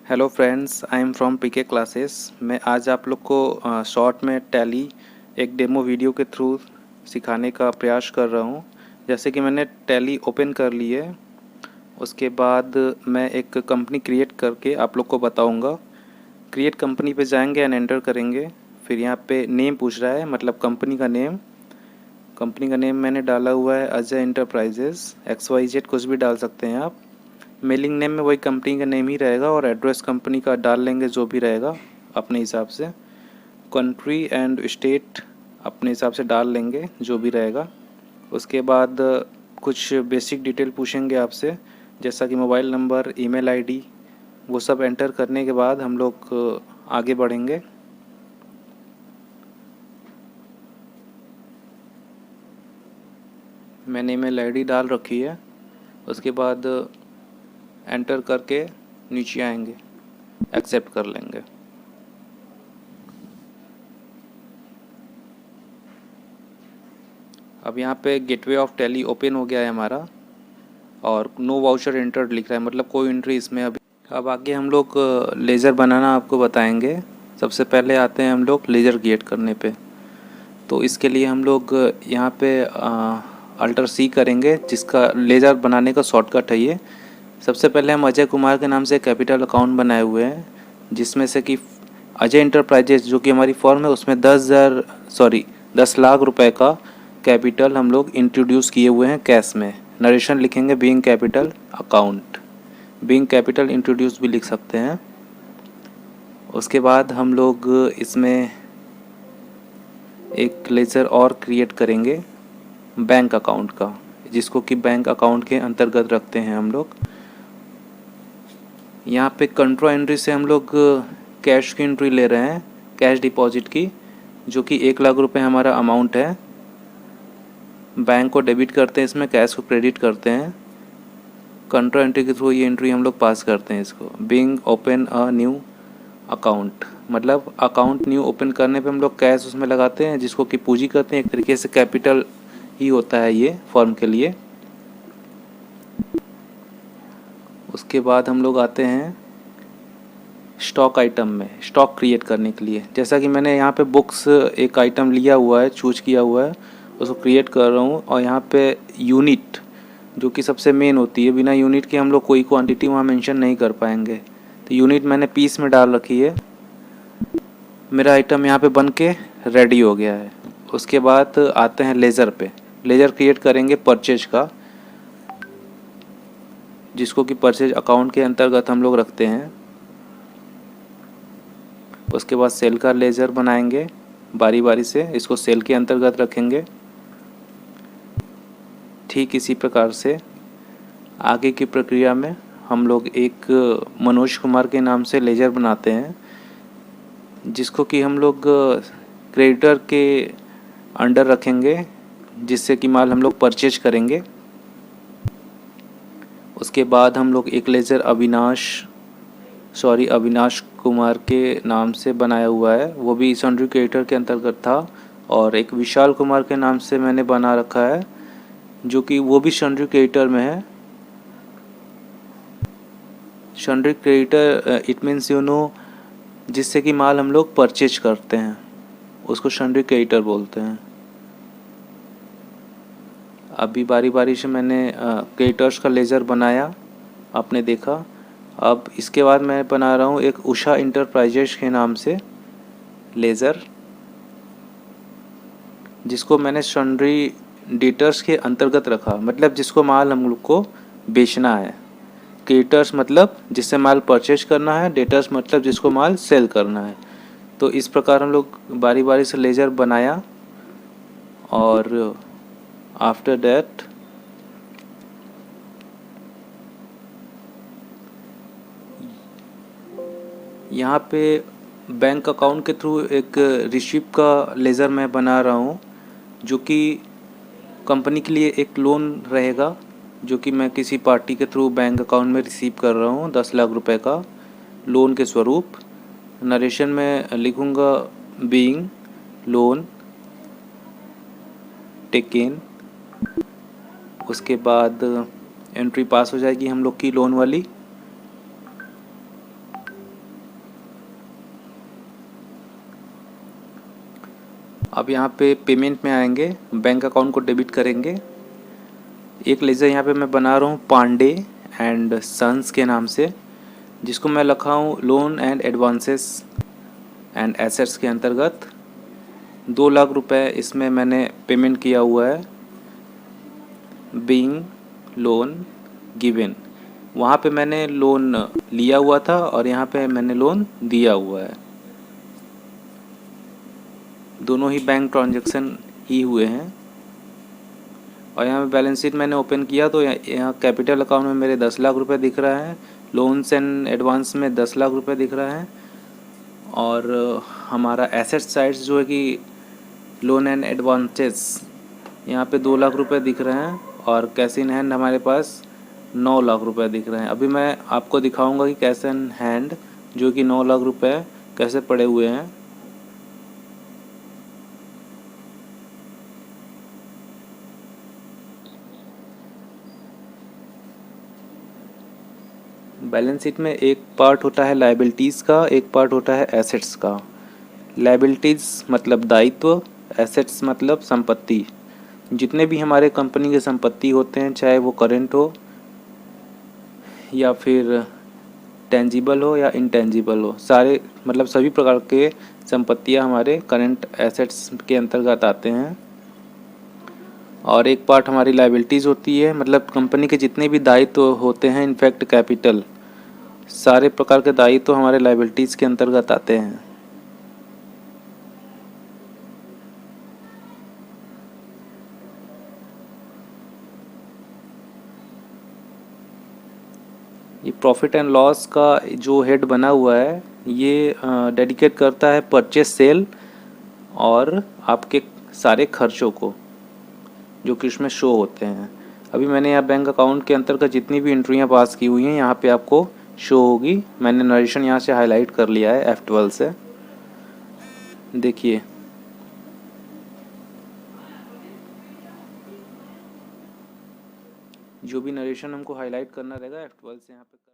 Hello friends, I am from PK classes. मैं आज आप लोग को शॉर्ट में टैली एक डेमो वीडियो के थ्रू सिखाने का प्रयास कर रहा हूँ। जैसे कि मैंने टैली ओपन कर ली है, उसके बाद मैं एक कंपनी क्रिएट करके आप लोग को बताऊँगा। क्रिएट कंपनी पे जाएंगे एंड एंटर करेंगे। फिर यहाँ पे नेम पूछ रहा है, मतलब कंपनी का नेम। कंपनी का नेम मैंने डाला हुआ है अजय इंटरप्राइजेस, XYZ कुछ भी डाल सकते हैं आप। मेलिंग नेम में वही कंपनी का नेम ही रहेगा और एड्रेस कंपनी का डाल लेंगे जो भी रहेगा अपने हिसाब से। कंट्री एंड स्टेट अपने हिसाब से डाल लेंगे जो भी रहेगा। उसके बाद कुछ बेसिक डिटेल पूछेंगे आपसे, जैसा कि मोबाइल नंबर, ईमेल आईडी। वो सब एंटर करने के बाद हम लोग आगे बढ़ेंगे। मैंने ईमेल आईडी डाल रखी है। उसके बाद एंटर करके नीचे आएंगे, एक्सेप्ट कर लेंगे। अब यहाँ पे गेटवे ऑफ टैली ओपन हो गया है हमारा और नो वाउचर एंटर्ड लिख रहा है, मतलब कोई एंट्री इसमें अभी। अब आगे हम लोग लेज़र बनाना आपको बताएंगे। सबसे पहले आते हैं हम लोग लेज़र क्रिएट करने पे। तो इसके लिए हम लोग यहाँ पे अल्टर C करेंगे, जिसका लेज़र बनाने का शॉर्टकट है ये। सबसे पहले हम अजय कुमार के नाम से कैपिटल अकाउंट बनाए हुए हैं, जिसमें से कि अजय इंटरप्राइजेज जो कि हमारी फॉर्म है उसमें 10 लाख रुपए का कैपिटल हम लोग इंट्रोड्यूस किए हुए हैं कैश में। नरेशन लिखेंगे being capital account, being capital introduce भी लिख सकते हैं। उसके बाद हम लोग इसमें एक लेजर और क्रिएट करेंगे बैंक अकाउंट का, जिसको कि बैंक अकाउंट के अंतर्गत रखते हैं हम लोग। यहाँ पे कंट्रोल एंट्री से हम लोग कैश की एंट्री ले रहे हैं, कैश डिपॉजिट की, जो कि 1 लाख रुपए हमारा अमाउंट है। बैंक को डेबिट करते हैं, इसमें कैश को क्रेडिट करते हैं। कंट्रोल एंट्री के थ्रू ये एंट्री हम लोग पास करते हैं इसको। Being open a new account, मतलब अकाउंट न्यू ओपन करने पे हम लोग कैश उसमें लगाते हैं, जिसको कि पूंजी करते हैं। एक तरीके से कैपिटल ही होता है ये फर्म के लिए। उसके बाद हम लोग आते हैं स्टॉक आइटम में, स्टॉक क्रिएट करने के लिए। जैसा कि मैंने यहाँ पे बुक्स एक आइटम लिया हुआ है, चूज किया हुआ है, उसको क्रिएट कर रहा हूँ। और यहाँ पे यूनिट जो कि सबसे मेन होती है, बिना यूनिट के हम लोग कोई क्वांटिटी वहाँ मेंशन नहीं कर पाएंगे। तो यूनिट मैंने पीस में डाल रखी है। मेरा आइटम यहाँ पे बन के रेडी हो गया है। उसके बाद आते हैं लेज़र पे। लेज़र क्रिएट करेंगे परचेज का, जिसको कि परचेज अकाउंट के अंतर्गत हम लोग रखते हैं। उसके बाद सेल का लेज़र बनाएंगे बारी बारी से, इसको सेल के अंतर्गत रखेंगे। ठीक इसी प्रकार से आगे की प्रक्रिया में हम लोग एक मनोज कुमार के नाम से लेज़र बनाते हैं, जिसको कि हम लोग क्रेडिटर के अंडर रखेंगे, जिससे कि माल हम लोग परचेज करेंगे। उसके बाद हम लोग एक लेज़र अविनाश कुमार के नाम से बनाया हुआ है, वो भी सन्ड्री क्रेडिटर के अंतर्गत था। और एक विशाल कुमार के नाम से मैंने बना रखा है, जो कि वो भी सन्ड्री क्रेडिटर में है। सन्ड्री क्रेडिटर इट मीन्स जिससे कि माल हम लोग परचेज करते हैं, उसको सन्ड्री क्रेडिटर बोलते हैं। अभी बारी बारी से मैंने क्रेडिटर्स का लेज़र बनाया, आपने देखा। अब इसके बाद मैं बना रहा हूँ एक उषा इंटरप्राइजेज के नाम से लेज़र, जिसको मैंने सन्ड्री डेटर्स के अंतर्गत रखा, मतलब जिसको माल हम लोग को बेचना है। क्रेडिटर्स मतलब जिससे माल परचेज करना है, डेटर्स मतलब जिसको माल सेल करना है। तो इस प्रकार हम लोग बारी बारी से लेज़र बनाया। और आफ्टर दैट यहाँ पे बैंक अकाउंट के थ्रू एक रिसिप्ट का लेज़र मैं बना रहा हूँ, जो कि कंपनी के लिए एक लोन रहेगा, जो कि मैं किसी पार्टी के थ्रू बैंक अकाउंट में रिसीव कर रहा हूँ 10 लाख रुपए का लोन के स्वरूप। नरेशन में लिखूँगा बीइंग लोन टेकन। उसके बाद एंट्री पास हो जाएगी हम लोग की लोन वाली। अब यहाँ पे पेमेंट में आएंगे, बैंक अकाउंट को डेबिट करेंगे। एक लेज़र यहाँ पे मैं बना रहा हूँ पांडे एंड सन्स के नाम से, जिसको मैं लिखा हूँ loan and advances and assets के अंतर्गत। 2 लाख रुपए इसमें मैंने पेमेंट किया हुआ है, बीइंग लोन गिवन। वहाँ पे मैंने लोन लिया हुआ था और यहाँ पे मैंने लोन दिया हुआ है। दोनों ही बैंक ट्रांजैक्शन ही हुए हैं। और यहाँ पे बैलेंस शीट मैंने ओपन किया तो यहाँ कैपिटल अकाउंट में मेरे 10 लाख रुपए दिख रहा है, लोन्स एंड एडवांस में 10 लाख रुपए दिख रहा है, और हमारा एसेट साइड्स जो है कि लोन एंड एडवांसेस यहाँ पे 2 लाख रुपए दिख रहे हैं, और कैश इन हैंड हमारे पास 9 लाख रुपए दिख रहे हैं। अभी मैं आपको दिखाऊंगा कि कैश इन हैंड जो कि 9 लाख रुपए कैसे पड़े हुए हैं। बैलेंस शीट में एक पार्ट होता है लायबिलिटीज़ का, एक पार्ट होता है एसेट्स का। लायबिलिटीज़ मतलब दायित्व, एसेट्स मतलब संपत्ति। जितने भी हमारे कंपनी के संपत्ति होते हैं, चाहे वो करेंट हो या फिर टेंजिबल हो या इंटेंजिबल हो, सारे मतलब सभी प्रकार के संपत्तियां हमारे करंट एसेट्स के अंतर्गत आते हैं। और एक पार्ट हमारी लायबिलिटीज़ होती है, मतलब कंपनी के जितने भी दायित्व होते हैं, इनफैक्ट कैपिटल, सारे प्रकार के दायित्व हमारे लायबिलिटीज़ के अंतर्गत आते हैं। ये प्रॉफिट एंड लॉस का जो हेड बना हुआ है, ये डेडिकेट करता है परचेस सेल और आपके सारे खर्चों को जो कि इसमें शो होते हैं। अभी मैंने यहाँ बैंक अकाउंट के अंतर्गत जितनी भी एंट्रियाँ पास की हुई हैं यहाँ पे आपको शो होगी। मैंने नरेशन यहाँ से हाईलाइट कर लिया है F12 से, देखिए। जो भी नरेशन हमको हाईलाइट करना रहेगा F12 से यहाँ पे